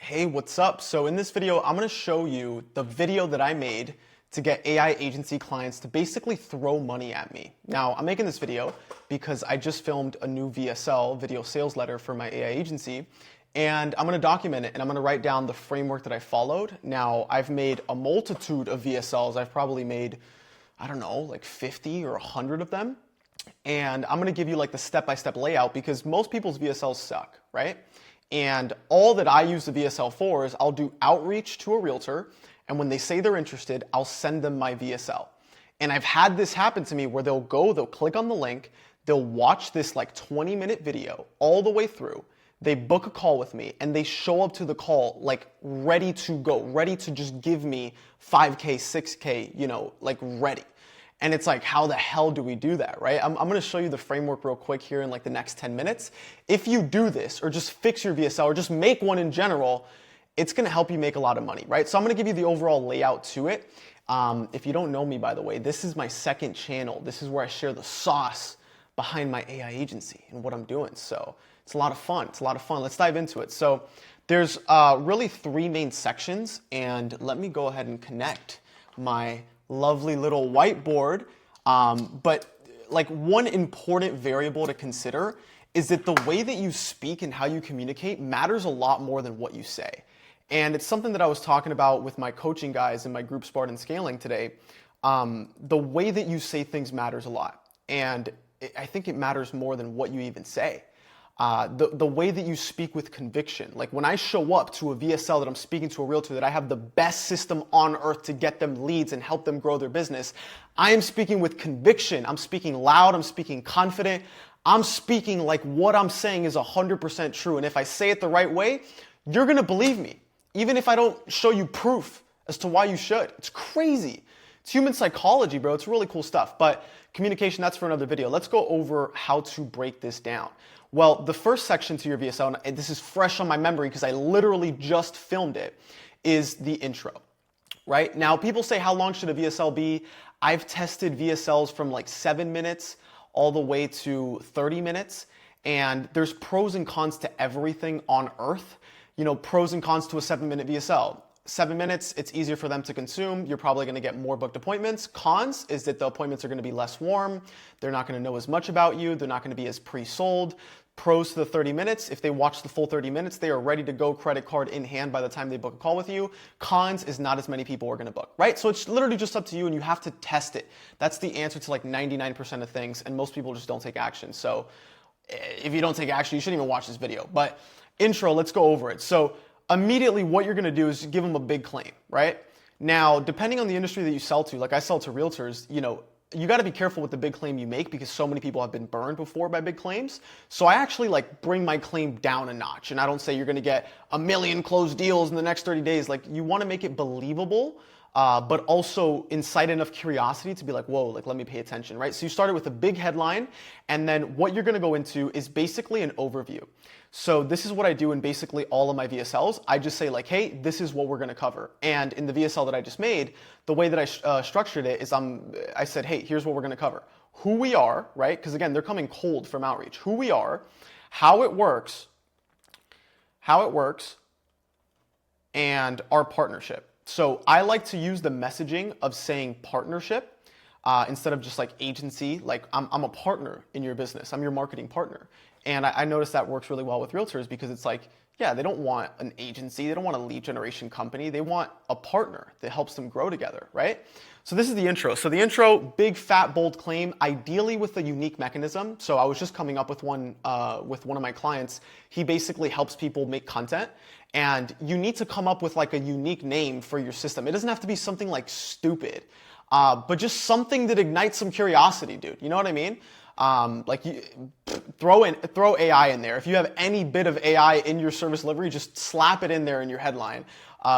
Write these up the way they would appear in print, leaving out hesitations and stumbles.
Hey, what's up? So in this video, I'm gonna show you the video that I made to get AI agency clients to basically throw money at me. Now, I'm making this video because I just filmed a new VSL, video sales letter, for my AI agency, and I'm gonna document it and I'm gonna write down the framework that I followed. Now, I've made a multitude of VSLs. I've probably made, I don't know, like 50 or 100 of them. And I'm gonna give you like the step-by-step layout because most people's VSLs suck, right? And all that I use the VSL for is I'll do outreach to a realtor, and when they say they're interested, I'll send them my VSL. And I've had this happen to me where they'll click on the link, they'll watch this like 20-minute video all the way through, they book a call with me, and they show up to the call like ready to go, ready to just give me 5K, 6K, like ready. And it's like, how the hell do we do that, right? I'm gonna show you the framework real quick here in like the next 10 minutes. If you do this, or just fix your VSL, or just make one in general, it's gonna help you make a lot of money, right? So I'm gonna give you the overall layout to it. If you don't know me, by the way, this is my second channel. This is where I share the sauce behind my AI agency and what I'm doing. So it's a lot of fun, Let's dive into it. So there's really three main sections, and let me go ahead and connect my lovely little whiteboard. But like one important variable to consider is that the way that you speak and how you communicate matters a lot more than what you say. And it's something that I was talking about with my coaching guys in my group Spartan Scaling today. The way that you say things matters a lot. And I think it matters more than what you even say. The way that you speak with conviction. Like when I show up to a VSL that I'm speaking to a realtor that I have the best system on earth to get them leads and help them grow their business, I am speaking with conviction. I'm speaking loud, I'm speaking confident. I'm speaking like what I'm saying is 100% true. And if I say it the right way, you're gonna believe me. Even if I don't show you proof as to why you should. It's crazy. It's human psychology, bro. It's really cool stuff. But communication, that's for another video. Let's go over how to break this down. Well, the first section to your VSL, and this is fresh on my memory because I literally just filmed it, is the intro, right? Now, people say, how long should a VSL be? I've tested VSLs from like 7 minutes all the way to 30 minutes. And there's pros and cons to everything on earth. Pros and cons to a 7-minute VSL. 7 minutes, it's easier for them to consume. You're probably gonna get more booked appointments. Cons is that the appointments are gonna be less warm. They're not gonna know as much about you. They're not gonna be as pre-sold. Pros to the 30 minutes, if they watch the full 30 minutes, they are ready to go, credit card in hand by the time they book a call with you. Cons is not as many people are gonna book, right? So it's literally just up to you and you have to test it. That's the answer to like 99% of things, and most people just don't take action. So if you don't take action, you shouldn't even watch this video. But intro, let's go over it. So immediately what you're gonna do is give them a big claim, right? Now, depending on the industry that you sell to, like I sell to realtors, you got to be careful with the big claim you make because so many people have been burned before by big claims. So I actually like bring my claim down a notch, and I don't say you're going to get 1 million closed deals in the next 30 days. Like you want to make it believable, but also incite enough curiosity to be like, whoa, like let me pay attention, right? So you started with a big headline, and then what you're going to go into is basically an overview. So this is what I do in basically all of my VSLs. I just say like, hey, this is what we're gonna cover. And in the VSL that I just made, the way that I structured it is I said, hey, here's what we're gonna cover. Who we are, right? Because again, they're coming cold from outreach. Who we are, how it works, and our partnership. So I like to use the messaging of saying partnership instead of just like agency. Like I'm a partner in your business. I'm your marketing partner. And I noticed that works really well with realtors because it's like, yeah, they don't want an agency. They don't want a lead generation company. They want a partner that helps them grow together, right? So this is the intro. So the intro, big, fat, bold claim, ideally with a unique mechanism. So I was just coming up with one of my clients. He basically helps people make content. And you need to come up with like a unique name for your system. It doesn't have to be something like stupid, but just something that ignites some curiosity, dude. You know what I mean? Throw AI in there. If you have any bit of AI in your service delivery, just slap it in there in your headline,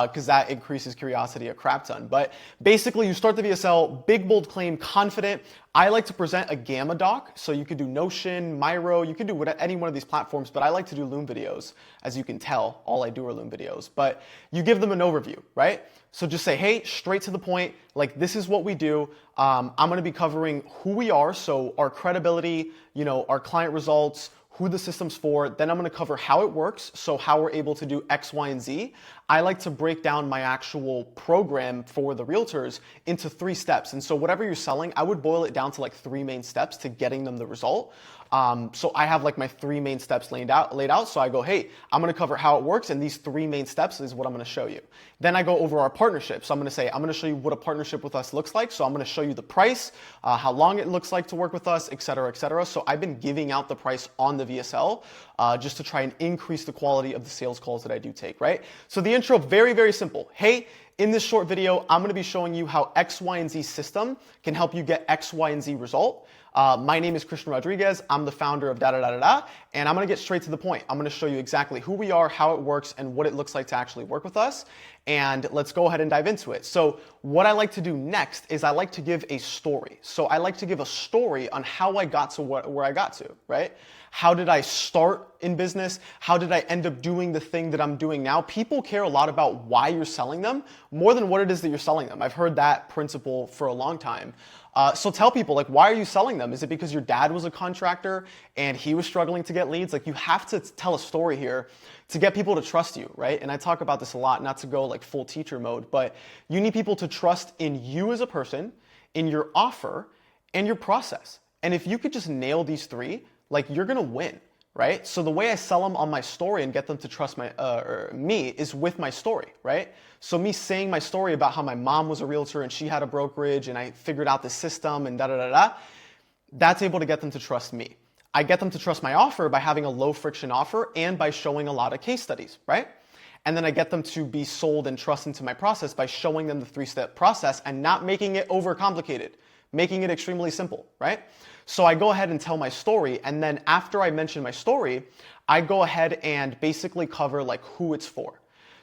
because that increases curiosity a crap ton. But basically, you start the VSL, big, bold claim, confident. I like to present a Gamma doc, so you could do Notion, Miro, you could do any one of these platforms, but I like to do Loom videos. As you can tell, all I do are Loom videos. But you give them an overview, right? So just say, hey, straight to the point, like this is what we do. I'm gonna be covering who we are, so our credibility, our client results, who the system's for, then I'm gonna cover how it works, so how we're able to do X, Y, and Z. I like to break down my actual program for the realtors into 3 steps. And so whatever you're selling, I would boil it down to like 3 main steps to getting them the result. So I have like my 3 main steps laid out. So I go, hey, I'm gonna cover how it works, and these 3 main steps is what I'm gonna show you. Then I go over our partnership. So I'm gonna show you what a partnership with us looks like. So I'm gonna show you the price, how long it looks like to work with us, et cetera, et cetera. So I've been giving out the price on the VSL just to try and increase the quality of the sales calls that I do take, right? So the intro, very, very simple. Hey, in this short video, I'm gonna be showing you how X, Y, and Z system can help you get X, Y, and Z result. My name is Christian Rodriguez. I'm the founder of and I'm gonna get straight to the point. I'm gonna show you exactly who we are, how it works, and what it looks like to actually work with us. And let's go ahead and dive into it. So what I like to do next is I like to give a story. So I like to give a story on how I got to where I got to, right? How did I start in business? How did I end up doing the thing that I'm doing now? People care a lot about why you're selling them more than what it is that you're selling them. I've heard that principle for a long time. So tell people, like, why are you selling them? Is it because your dad was a contractor and he was struggling to get leads? Like, you have to tell a story here to get people to trust you, right? And I talk about this a lot, not to go like full teacher mode, but you need people to trust in you as a person, in your offer, and your process. And if you could just nail these 3, like, you're gonna win, right? So the way I sell them on my story and get them to trust me is with my story, right? So me saying my story about how my mom was a realtor and she had a brokerage and I figured out the system and that's able to get them to trust me. I get them to trust my offer by having a low friction offer and by showing a lot of case studies, right? And then I get them to be sold and trust into my process by showing them the 3-step process and not making it overcomplicated, making it extremely simple, right? So I go ahead and tell my story, and then after I mention my story, I go ahead and basically cover like who it's for.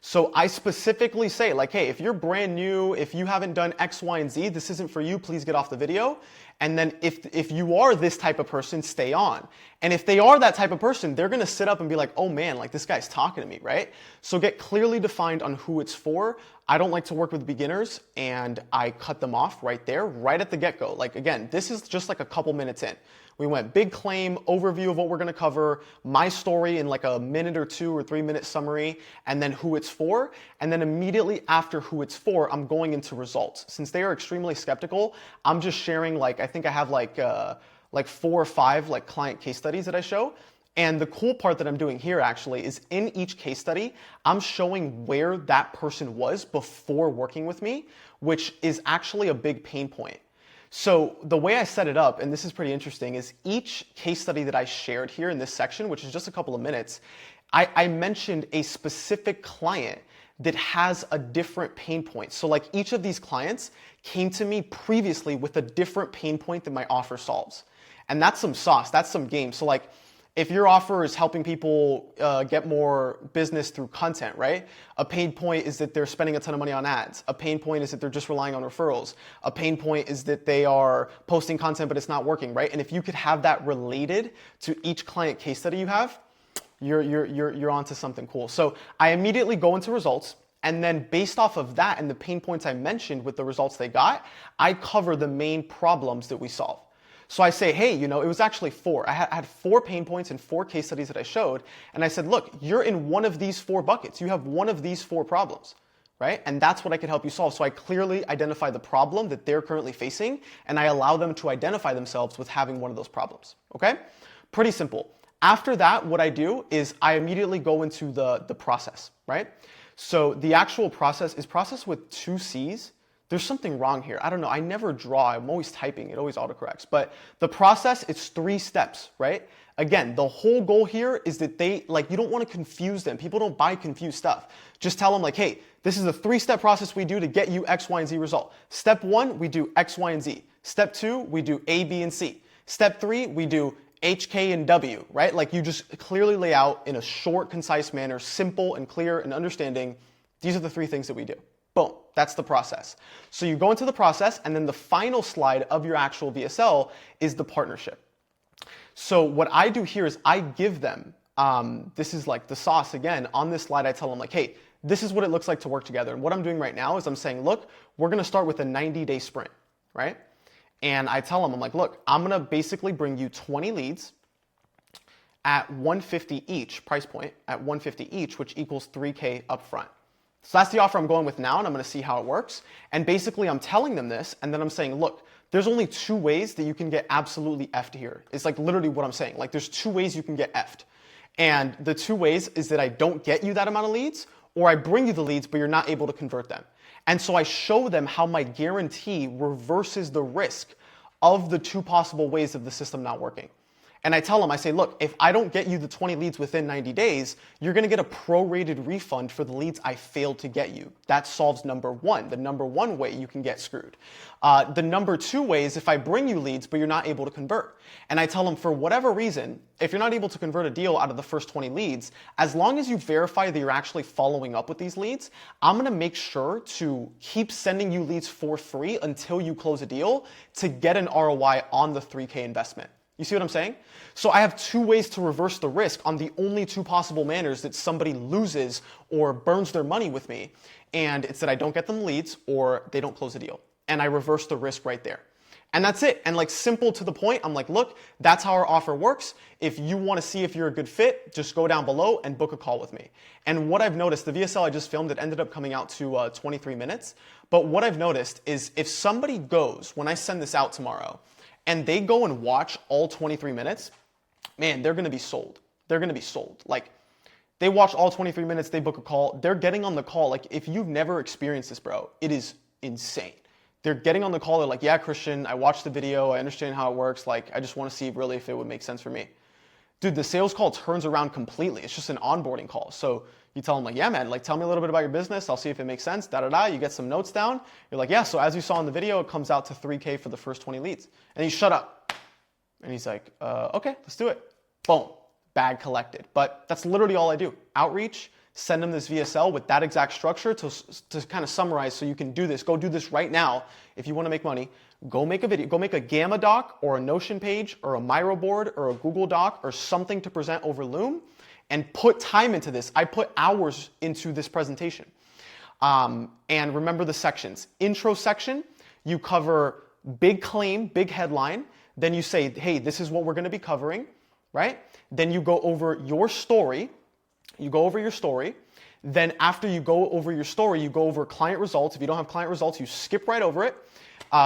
So I specifically say like, hey, if you're brand new, if you haven't done X, Y, and Z, this isn't for you, please get off the video. And then if you are this type of person, stay on. And if they are that type of person, they're gonna sit up and be like, oh man, like this guy's talking to me, right? So get clearly defined on who it's for. I don't like to work with beginners and I cut them off right there, right at the get-go. Like again, this is just like a couple minutes in. We went big claim, overview of what we're gonna cover, my story in like a minute or 2 or 3 minute summary, and then who it's for. And then immediately after who it's for, I'm going into results. Since they are extremely skeptical, I'm just sharing like, I think I have like 4 or 5 like client case studies that I show. And the cool part that I'm doing here actually is in each case study, I'm showing where that person was before working with me, which is actually a big pain point. So the way I set it up, and this is pretty interesting, is each case study that I shared here in this section, which is just a couple of minutes, I mentioned a specific client that has a different pain point. So like each of these clients came to me previously with a different pain point that my offer solves. And that's some sauce, that's some game. So like, if your offer is helping people get more business through content, right? A pain point is that they're spending a ton of money on ads. A pain point is that they're just relying on referrals. A pain point is that they are posting content but it's not working, right? And if you could have that related to each client case study you have, you're onto something cool. So I immediately go into results, and then based off of that and the pain points I mentioned with the results they got, I cover the main problems that we solve. So I say, hey, you know, it was actually 4. I had 4 pain points and 4 case studies that I showed. And I said, look, you're in one of these 4 buckets. You have one of these 4 problems, right? And that's what I can help you solve. So I clearly identify the problem that they're currently facing, and I allow them to identify themselves with having one of those problems, okay? Pretty simple. After that, what I do is I immediately go into the process, right? So the actual process is processed with 2 C's. There's something wrong here. I don't know. I never draw. I'm always typing. It always autocorrects. But the process, it's 3 steps, right? Again, the whole goal here is that you don't want to confuse them. People don't buy confused stuff. Just tell them like, hey, this is a 3-step process we do to get you X, Y, and Z result. Step 1, we do X, Y, and Z. Step 2, we do A, B, and C. Step 3, we do H, K, and W, right? Like you just clearly lay out in a short, concise manner, simple and clear and understanding. These are the 3 things that we do. Boom, that's the process. So you go into the process, and then the final slide of your actual VSL is the partnership. So what I do here is I give them, this is like the sauce again, on this slide I tell them like, hey, this is what it looks like to work together. And what I'm doing right now is I'm saying, look, we're gonna start with a 90-day sprint, right? And I tell them, I'm like, look, I'm gonna basically bring you 20 leads, at 150 each, price point at 150 each, which equals 3K upfront. So that's the offer I'm going with now, and I'm going to see how it works. And basically, I'm telling them this, and then I'm saying, look, there's only 2 ways that you can get absolutely effed here. It's like literally what I'm saying. Like there's 2 ways you can get effed. And the 2 ways is that I don't get you that amount of leads, or I bring you the leads, but you're not able to convert them. And so I show them how my guarantee reverses the risk of the 2 possible ways of the system not working. And I tell them, I say, look, if I don't get you the 20 leads within 90 days, you're going to get a prorated refund for the leads I failed to get you. That solves number 1, the number 1 way you can get screwed. The number 2 way is if I bring you leads, but you're not able to convert. And I tell them, for whatever reason, if you're not able to convert a deal out of the first 20 leads, as long as you verify that you're actually following up with these leads, I'm going to make sure to keep sending you leads for free until you close a deal to get an ROI on the 3K investment. You see what I'm saying? So I have 2 ways to reverse the risk on the only 2 possible manners that somebody loses or burns their money with me. And it's that I don't get them leads or they don't close a deal. And I reverse the risk right there. And that's it. And like simple to the point, I'm like, look, that's how our offer works. If you want to see if you're a good fit, just go down below and book a call with me. And what I've noticed, the VSL I just filmed, it ended up coming out to 23 minutes. But what I've noticed is if somebody goes, when I send this out tomorrow, and they go and watch all 23 minutes, man, they're going to be sold. They're going to be sold. Like, they watch all 23 minutes, they book a call, they're getting on the call. Like, if you've never experienced this, bro, it is insane. They're getting on the call, they're like, yeah, Christian, I watched the video, I understand how it works, like, I just want to see really if it would make sense for me. Dude, the sales call turns around completely. It's just an onboarding call. So you tell them like, yeah, man, like tell me a little bit about your business. I'll see if it makes sense, da-da-da. You get some notes down. You're like, yeah, so as you saw in the video, it comes out to 3K for the first 20 leads. And you shut up. And he's like, okay, let's do it. Boom, bag collected. But that's literally all I do. Outreach, send them this VSL with that exact structure to kind of summarize so you can do this. Go do this right now if you want to make money. Go make a video, go make a Gamma doc or a Notion page or a Miro board or a Google doc or something to present over Loom and put time into this. I put hours into this presentation. And remember the sections. Intro section, you cover big claim, big headline. Then you say, hey, this is what we're going to be covering, right? Then you go over your story. You go over your story. Then after you go over your story, you go over client results. If you don't have client results, you skip right over it.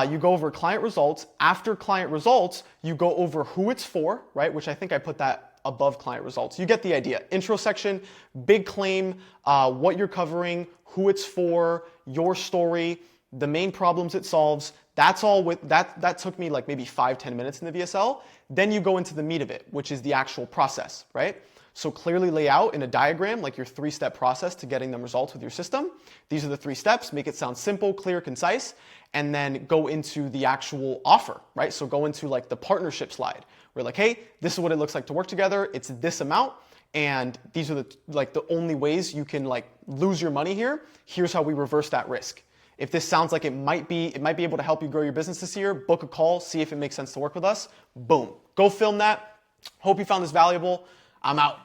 You go over client results. After client results, you go over who it's for, right? Which I think I put that above client results. You get the idea. Intro section, big claim, what you're covering, who it's for, your story, the main problems it solves. That's all with that took me like maybe 5-10 minutes in the VSL. Then you go into the meat of it, which is the actual process, right? So clearly lay out in a diagram like your 3-step process to getting them results with your system. These are the 3 steps. Make it sound simple, clear, concise, and then go into the actual offer, right? So go into like the partnership slide. We're like, hey, this is what it looks like to work together. It's this amount, and these are the only ways you can like lose your money here. Here's how we reverse that risk. If this sounds like it might be able to help you grow your business this year, book a call, see if it makes sense to work with us. Boom. Go film that. Hope you found this valuable. I'm out.